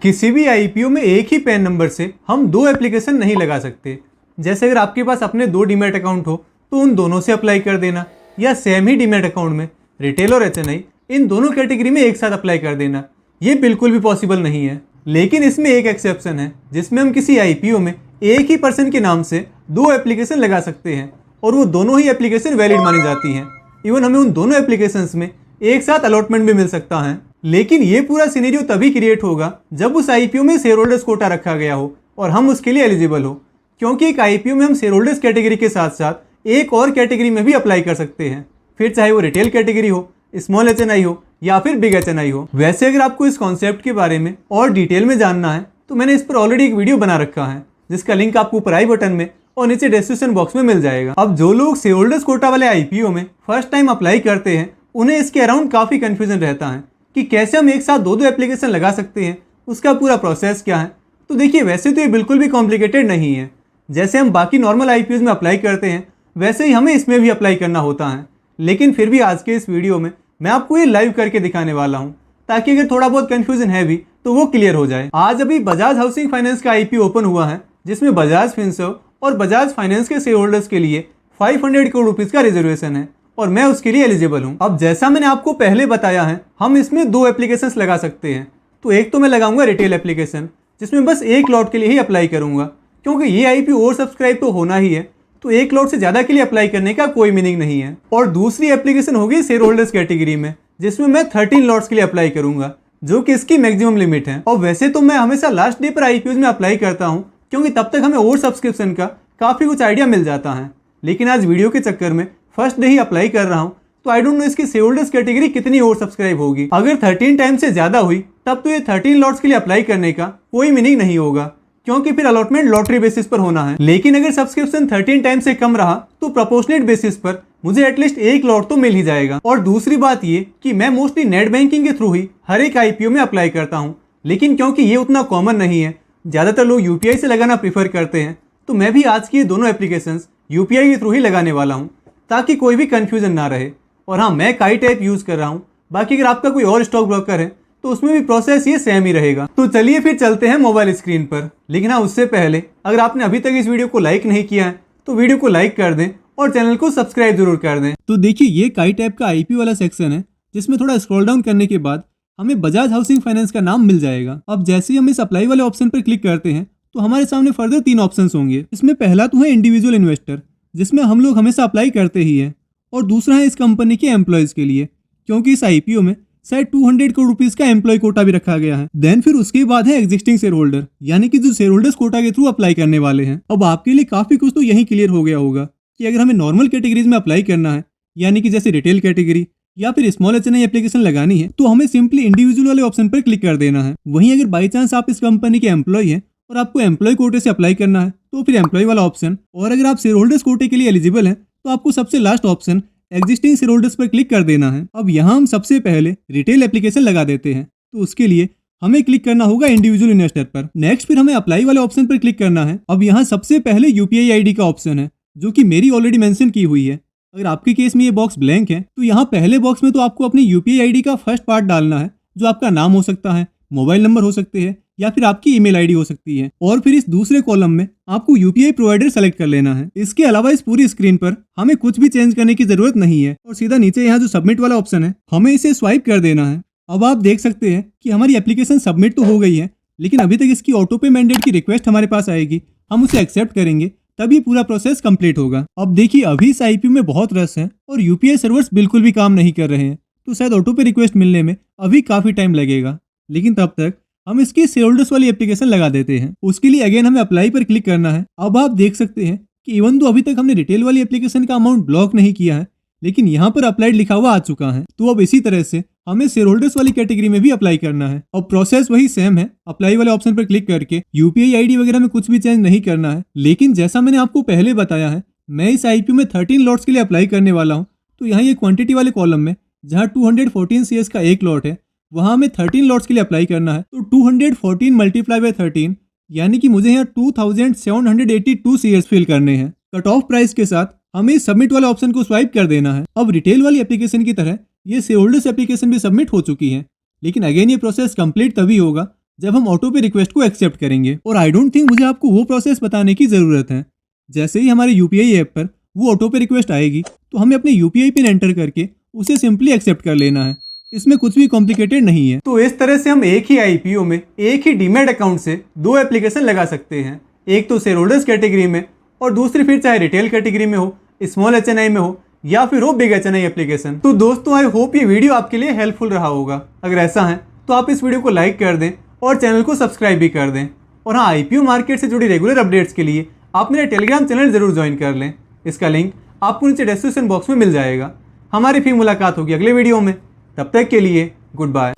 किसी भी आईपीओ में एक ही पैन नंबर से हम दो एप्लीकेशन नहीं लगा सकते। जैसे अगर आपके पास अपने दो डीमैट अकाउंट हो तो उन दोनों से अप्लाई कर देना, या सेम ही डीमैट अकाउंट में रिटेल और एचएनआई इन दोनों कैटेगरी में एक साथ अप्लाई कर देना। ये बिल्कुल भी पॉसिबल नहीं है। लेकिन इसमें एक एक्सेप्शन है, जिसमें हम किसी आईपीओ में एक ही पर्सन के नाम से दो एप्लीकेशन लगा सकते हैं और वो दोनों ही एप्लीकेशन वैलिड मानी जाती हैं। इवन हमें उन दोनों एप्लीकेशंस में एक साथ अलॉटमेंट भी मिल सकता है। लेकिन ये पूरा सिनेरियो तभी क्रिएट होगा जब उस आईपीओ में शेयर होल्डर्स कोटा रखा गया हो और हम उसके लिए एलिजिबल हो, क्योंकि एक आईपीओ में हम शेयर होल्डर्स कैटेगरी के साथ साथ एक और कैटेगरी में भी अप्लाई कर सकते हैं, फिर चाहे वो रिटेल कैटेगरी हो, स्मॉल एचएनआई हो या फिर बिग एचएनआई हो। वैसे अगर आपको इस कॉन्सेप्ट के बारे में और डिटेल में जानना है तो मैंने इस पर ऑलरेडी एक वीडियो बना रखा है, जिसका लिंक आपको ऊपर आई बटन में और नीचे डिस्क्रिप्शन बॉक्स में मिल जाएगा। अब जो लोग शेयर होल्डर्स कोटा वाले आईपीओ में फर्स्ट टाइम अप्लाई करते हैं उन्हें इसके अराउंड काफी कंफ्यूजन रहता है कि कैसे हम एक साथ दो दो एप्लीकेशन लगा सकते हैं, उसका पूरा प्रोसेस क्या है। तो देखिए, वैसे तो ये बिल्कुल भी कॉम्प्लिकेटेड नहीं है। जैसे हम बाकी नॉर्मल आईपीओ में अप्लाई करते हैं वैसे ही हमें इसमें भी अप्लाई करना होता है। लेकिन फिर भी आज के इस वीडियो में मैं आपको ये लाइव करके दिखाने वाला हूँ, ताकि अगर थोड़ा बहुत कंफ्यूजन है भी तो वो क्लियर हो जाए। आज अभी बजाज हाउसिंग फाइनेंस का आईपीओ ओपन हुआ है, जिसमें बजाज फिनसर्व और बजाज फाइनेंस के शेयर होल्डर्स के लिए 500 करोड़ रुपीज का रिजर्वेशन है और मैं उसके लिए एलिजिबल हूं। अब जैसा मैंने आपको पहले बताया है, हम इसमें दो एप्लीकेशंस लगा सकते हैं। तो एक तो मैं लगाऊंगा रिटेल एप्लीकेशन, जिसमें बस एक लॉट के लिए ही अप्लाई करूंगा, क्योंकि ये आईपीओ ओवर सब्सक्राइब तो होना ही है, तो एक लॉट से ज्यादा के लिए अप्लाई करने का कोई मीनिंग नहीं है। और दूसरी एप्लीकेशन होगी शेयर होल्डर्स कैटेगरी में, जिसमें मैं 13 लॉट्स के लिए अप्लाई करूंगा, जो कि इसकी मैक्सिमम लिमिट है। और वैसे तो मैं हमेशा लास्ट डे पर आईपीओ में अप्लाई करता हूँ, क्योंकि तब तक हमें ओवर सब्सक्रिप्शन का काफी कुछ आइडिया मिल जाता है। लेकिन आज वीडियो के चक्कर में फर्स्ट डे ही अप्लाई कर रहा हूँ, तो आई डोंट नो इसकी शेयर होल्डर्स कैटेगरी कितनी ओवर सब्सक्राइब होगी। अगर 13 टाइम से ज्यादा हुई तब तो ये 13 लॉट्स के लिए अप्लाई करने का कोई मीनिंग नहीं होगा, क्योंकि फिर अलॉटमेंट लॉटरी बेसिस पर होना है। लेकिन अगर सब्सक्रिप्शन 13 टाइम से कम रहा तो प्रोपोर्शनेट बेसिस पर मुझे एटलीस्ट एक लॉट तो मिल ही जाएगा। और दूसरी बात ये कि मैं मोस्टली नेट बैंकिंग के थ्रू ही हर एक आईपीओ में अप्लाई करता हूँ, लेकिन क्योंकि ये उतना कॉमन नहीं है, ज्यादातर लोग यूपीआई से लगाना प्रीफर करते हैं, तो मैं भी आज की ये दोनों एप्लीकेशंस यूपीआई के थ्रू ही लगाने वाला हूँ, ताकि कोई भी कंफ्यूजन ना रहे। और हाँ, मैं काई टाइप यूज कर रहा हूँ, बाकी अगर आपका कोई और स्टॉक ब्रोकर है तो उसमें भी प्रोसेस ये सेम ही रहेगा। तो चलिए फिर चलते हैं मोबाइल स्क्रीन पर। लेकिन हाँ, उससे पहले अगर आपने अभी तक इस वीडियो को लाइक नहीं किया है तो वीडियो को लाइक कर दें और चैनल को सब्सक्राइब जरूर कर दें। तो देखिए, ये काई टाइप का आईपीओ वाला सेक्शन है, जिसमें थोड़ा स्क्रॉल डाउन करने के बाद हमें बजाज हाउसिंग फाइनेंस का नाम मिल जाएगा। अब जैसे ही हम इस अप्लाई वाले ऑप्शन पर क्लिक करते हैं तो हमारे सामने फर्दर 3 ऑप्शंस होंगे। इसमें पहला तो है इंडिविजुअल इन्वेस्टर, जिसमें हम लोग हमेशा अप्लाई करते ही हैं, और दूसरा है इस कंपनी के एम्प्लॉयज के लिए, क्योंकि इस आईपीओ में शायद 200 करोड़ रुपीस का एम्प्लॉय कोटा भी रखा गया है। देन फिर उसके बाद है एग्जिस्टिंग शेयर होल्डर, यानी कि जो शेयर होल्डर्स कोटा के थ्रू अप्लाई करने वाले हैं। अब आपके लिए काफी कुछ तो यही क्लियर हो गया होगा कि अगर हमें नॉर्मल कैटेगरीज में अप्लाई करना है, यानी कि जैसे रिटेल कैटेगरी या फिर स्मॉल एचएनआई एप्लीकेशन लगानी है, तो हमें सिंपली इंडिविजुअल वाले ऑप्शन पर क्लिक कर देना है। वहीं अगर बाई चांस आप इस कंपनी के एम्प्लॉय हैं और आपको एम्प्लॉय कोटे से अप्लाई करना है तो फिर एम्प्लॉय वाला ऑप्शन, और अगर आप शेयर होल्डर्स कोटे के लिए एलिजिबल हैं तो आपको सबसे last option existing share holders पर क्लिक कर देना है। अब यहाँ हम सबसे पहले रिटेल एप्लीकेशन लगा देते हैं, तो उसके लिए हमें क्लिक करना होगा इंडिविजुअल इन्वेस्टर पर। नेक्स्ट फिर हमें अप्लाई वाले ऑप्शन पर क्लिक करना है। अब यहाँ सबसे पहले यूपीआई आईडी का ऑप्शन है, जो कि मेरी ऑलरेडी मेंशन की हुई है। अगर आपके केस में ये बॉक्स ब्लैंक है तो यहाँ पहले बॉक्स में तो आपको अपनी यूपीआई आईडी का फर्स्ट पार्ट डालना है, जो आपका नाम हो सकता है, मोबाइल नंबर हो सकते हैं या फिर आपकी ईमेल आईडी हो सकती है। और फिर इस दूसरे कॉलम में आपको यूपीआई प्रोवाइडर सेलेक्ट कर लेना है। इसके अलावा इस पूरी स्क्रीन पर हमें कुछ भी चेंज करने की जरूरत नहीं है, और सीधा नीचे यहाँ जो सबमिट वाला ऑप्शन है, हमें इसे स्वाइप कर देना है। अब आप देख सकते हैं कि हमारी एप्लीकेशन सबमिट तो हो गई है, लेकिन अभी तक इसकी ऑटो पे मैंडेट की रिक्वेस्ट हमारे पास आएगी। हम उसे एक्सेप्ट करेंगे तभी पूरा प्रोसेस कंप्लीट होगा। अब देखिए, अभी इस आईपीओ में बहुत रश है और यूपीआई सर्वर्स बिल्कुल भी काम नहीं कर रहे हैं, तो शायद ऑटो पे रिक्वेस्ट मिलने में अभी काफी टाइम लगेगा। लेकिन तब तक हम इसकी शेयर होल्डर्स वाली एप्लीकेशन लगा देते हैं। उसके लिए अगेन हमें अप्लाई पर क्लिक करना है। अब आप देख सकते हैं कि इवन तो अभी तक हमने रिटेल वाली एप्लीकेशन का अमाउंट ब्लॉक नहीं किया है, लेकिन यहाँ पर अप्लाइड लिखा हुआ आ चुका है। तो अब इसी तरह से हमें शेयर होल्डर्स वाली कैटेगरी में भी अप्लाई करना है। अब प्रोसेस वही सेम है, अप्लाई वाले ऑप्शन पर क्लिक करके यूपीआई आईडी वगैरह में कुछ भी चेंज नहीं करना है। लेकिन जैसा मैंने आपको पहले बताया है, मैं इस आईपीओ में 13 लॉट्स के लिए अप्लाई करने वाला हूँ। तो यहाँ ये क्वांटिटी वाले कॉलम में जहाँ 214 शेयर्स का एक लॉट है, वहां हमें 13 लॉट्स के लिए अप्लाई करना है। तो 214 मल्टीप्लाई बाय 13, यानी कि मुझे यहाँ 2782 शेयर्स फिल करने हैं। कट ऑफ प्राइस के साथ हमें सबमिट वाले ऑप्शन को स्वाइप कर देना है। अब रिटेल वाली एप्लीकेशन की तरह ये शेयर होल्डर्स एप्लीकेशन भी सबमिट हो चुकी है, लेकिन अगेन ये प्रोसेस कंप्लीट तभी होगा जब हम ऑटो पे रिक्वेस्ट को एक्सेप्ट करेंगे। और आई डोंट थिंक मुझे आपको वो प्रोसेस बताने की ज़रूरत है। जैसे ही हमारे यूपीआई ऐप पर वो ऑटो पे रिक्वेस्ट आएगी तो हमें अपने यूपीआई पिन एंटर करके उसे सिंपली एक्सेप्ट कर लेना है। इसमें कुछ भी कॉम्प्लिकेटेड नहीं है। तो इस तरह से हम एक ही आईपीओ में एक ही डीमैट अकाउंट से दो एप्लीकेशन लगा सकते हैं। एक तो शेयर होल्डर्स कैटेगरी में और दूसरी फिर चाहे रिटेल कैटेगरी में हो, स्मॉल एचएनआई में हो या फिर हो बिग एचएनआई एप्लीकेशन। तो दोस्तों आई होप ये वीडियो आपके लिए हेल्पफुल रहा होगा। अगर ऐसा है तो आप इस वीडियो को लाइक कर दें और चैनल को सब्सक्राइब भी कर दें। और हाँ, आईपीओ मार्केट से जुड़ी रेगुलर अपडेट्स के लिए आप मेरा टेलीग्राम चैनल जरूर ज्वाइन कर लें। इसका लिंक आपको नीचे डिस्क्रिप्शन बॉक्स में मिल जाएगा। हमारी फिर मुलाकात होगी अगले वीडियो में। तब तक के लिए गुड बाय।